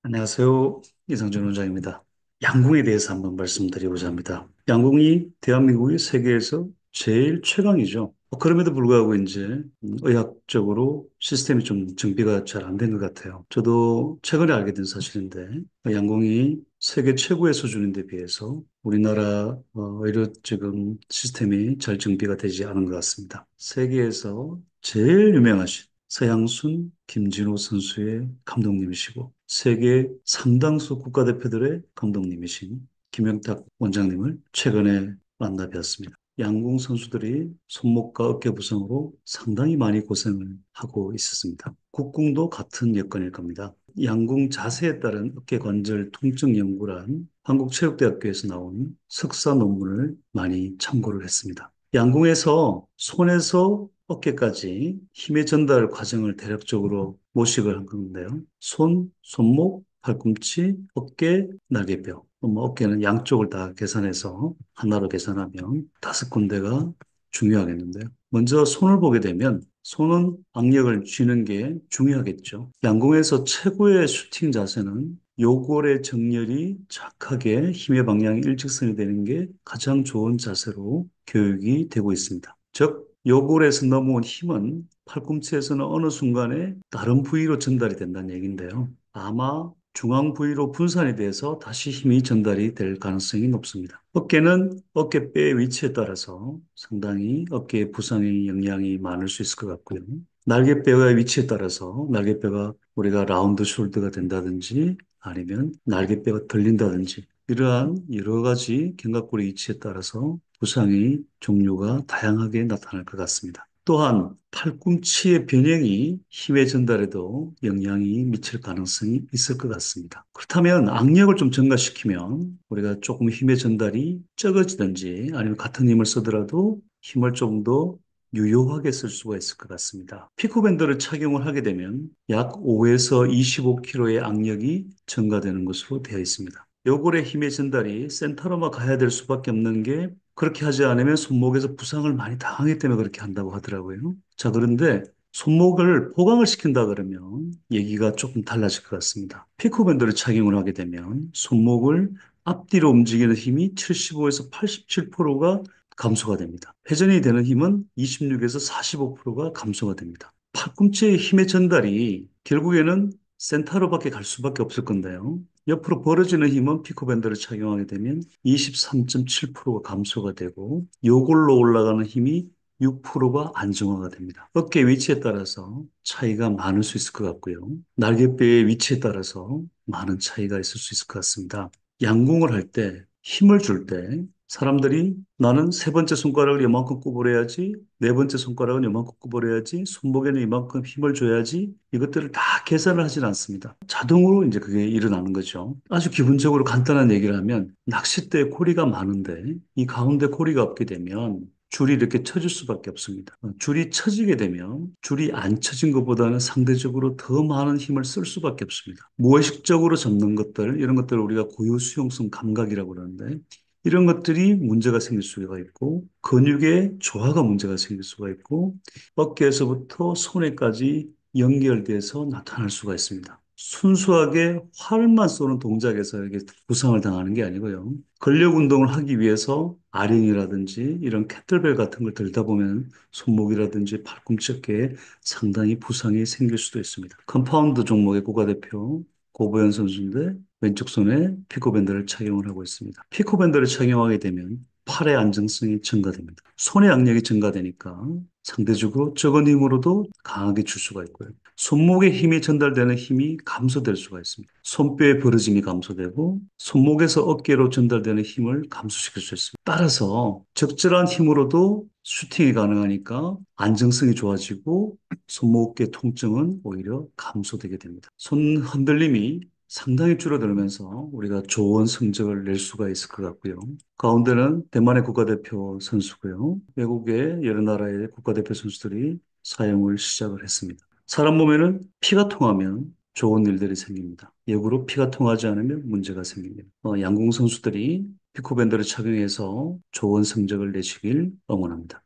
안녕하세요. 이상준 원장입니다. 양궁에 대해서 한번 말씀드리고자 합니다. 양궁이 대한민국이 세계에서 제일 최강이죠. 그럼에도 불구하고 이제 의학적으로 시스템이 좀 정비가 잘 안 된 것 같아요. 저도 최근에 알게 된 사실인데 양궁이 세계 최고의 수준인데 비해서 우리나라 의료 지금 시스템이 잘 정비가 되지 않은 것 같습니다. 세계에서 제일 유명하신 서양순 김진호 선수의 감독님이시고 세계 상당수 국가대표들의 감독님이신 김영탁 원장님을 최근에 만나 뵈었습니다. 양궁 선수들이 손목과 어깨 부상으로 상당히 많이 고생을 하고 있었습니다. 국궁도 같은 여건일 겁니다. 양궁 자세에 따른 어깨 관절 통증 연구란 한국체육대학교에서 나온 석사 논문을 많이 참고를 했습니다. 양궁에서 손에서 어깨까지 힘의 전달 과정을 대략적으로 모식을 한 건데요. 손, 손목, 팔꿈치, 어깨, 날개뼈. 어깨는 양쪽을 다 계산해서 하나로 계산하면 다섯 군데가 중요하겠는데요. 먼저 손을 보게 되면 손은 악력을 쥐는 게 중요하겠죠. 양궁에서 최고의 슈팅 자세는 요골의 정렬이 착하게 힘의 방향이 일직선이 되는 게 가장 좋은 자세로 교육이 되고 있습니다. 즉, 요골에서 넘어온 힘은 팔꿈치에서는 어느 순간에 다른 부위로 전달이 된다는 얘기인데요. 아마 중앙 부위로 분산이 돼서 다시 힘이 전달이 될 가능성이 높습니다. 어깨는 어깨뼈의 위치에 따라서 상당히 어깨의 부상의 영향이 많을 수 있을 것 같고요. 날개뼈의 위치에 따라서 날개뼈가 우리가 라운드 숄더가 된다든지 아니면 날개뼈가 들린다든지 이러한 여러 가지 견갑골의 위치에 따라서 부상의 종류가 다양하게 나타날 것 같습니다. 또한 팔꿈치의 변형이 힘의 전달에도 영향이 미칠 가능성이 있을 것 같습니다. 그렇다면 악력을 좀 증가시키면 우리가 조금 힘의 전달이 적어지든지 아니면 같은 힘을 쓰더라도 힘을 조금 더 유효하게 쓸 수가 있을 것 같습니다. 피코밴드를 착용을 하게 되면 약 5에서 25kg의 악력이 증가되는 것으로 되어 있습니다. 요골의 힘의 전달이 센터로만 가야 될 수밖에 없는 게 그렇게 하지 않으면 손목에서 부상을 많이 당하기 때문에 그렇게 한다고 하더라고요. 자, 그런데 손목을 보강을 시킨다 그러면 얘기가 조금 달라질 것 같습니다. 피코밴드를 착용을 하게 되면 손목을 앞뒤로 움직이는 힘이 75에서 87%가 감소가 됩니다. 회전이 되는 힘은 26에서 45%가 감소가 됩니다. 팔꿈치의 힘의 전달이 결국에는 센터로밖에 갈 수밖에 없을 건데요. 옆으로 벌어지는 힘은 피코밴드를 착용하게 되면 23.7%가 감소가 되고 요걸로 올라가는 힘이 6%가 안정화가 됩니다. 어깨 위치에 따라서 차이가 많을 수 있을 것 같고요. 날개뼈의 위치에 따라서 많은 차이가 있을 수 있을 것 같습니다. 양궁을 할 때 힘을 줄 때 사람들이 나는 세 번째 손가락을 이만큼 구부려야지, 네 번째 손가락은 이만큼 구부려야지, 손목에는 이만큼 힘을 줘야지 이것들을 다 계산을 하진 않습니다. 자동으로 이제 그게 일어나는 거죠. 아주 기본적으로 간단한 얘기를 하면 낚싯대에 고리가 많은데 이 가운데 고리가 없게 되면 줄이 이렇게 쳐질 수밖에 없습니다. 줄이 쳐지게 되면 줄이 안 쳐진 것보다는 상대적으로 더 많은 힘을 쓸 수밖에 없습니다. 무의식적으로 잡는 것들, 이런 것들을 우리가 고유 수용성 감각이라고 그러는데 이런 것들이 문제가 생길 수가 있고 근육의 조화가 문제가 생길 수가 있고 어깨에서부터 손에까지 연결돼서 나타날 수가 있습니다. 순수하게 활만 쏘는 동작에서 이렇게 부상을 당하는 게 아니고요. 근력 운동을 하기 위해서 아령이라든지 이런 캐틀벨 같은 걸 들다 보면 손목이라든지 팔꿈치 어깨에 상당히 부상이 생길 수도 있습니다. 컴파운드 종목의 국가대표 고보현 선수인데 왼쪽 손에 피코밴드를 착용을 하고 있습니다. 피코밴드를 착용하게 되면 팔의 안정성이 증가됩니다. 손의 악력이 증가되니까 상대적으로 적은 힘으로도 강하게 줄 수가 있고요. 손목에 힘이 전달되는 힘이 감소될 수가 있습니다. 손뼈의 벌어짐이 감소되고 손목에서 어깨로 전달되는 힘을 감소시킬 수 있습니다. 따라서 적절한 힘으로도 슈팅이 가능하니까 안정성이 좋아지고 손목의 통증은 오히려 감소되게 됩니다. 손 흔들림이 상당히 줄어들면서 우리가 좋은 성적을 낼 수가 있을 것 같고요. 가운데는 대만의 국가대표 선수고요. 외국의 여러 나라의 국가대표 선수들이 사용을 시작을 했습니다. 사람 몸에는 피가 통하면 좋은 일들이 생깁니다. 역으로 피가 통하지 않으면 문제가 생깁니다. 양궁 선수들이 피코밴드를 착용해서 좋은 성적을 내시길 응원합니다.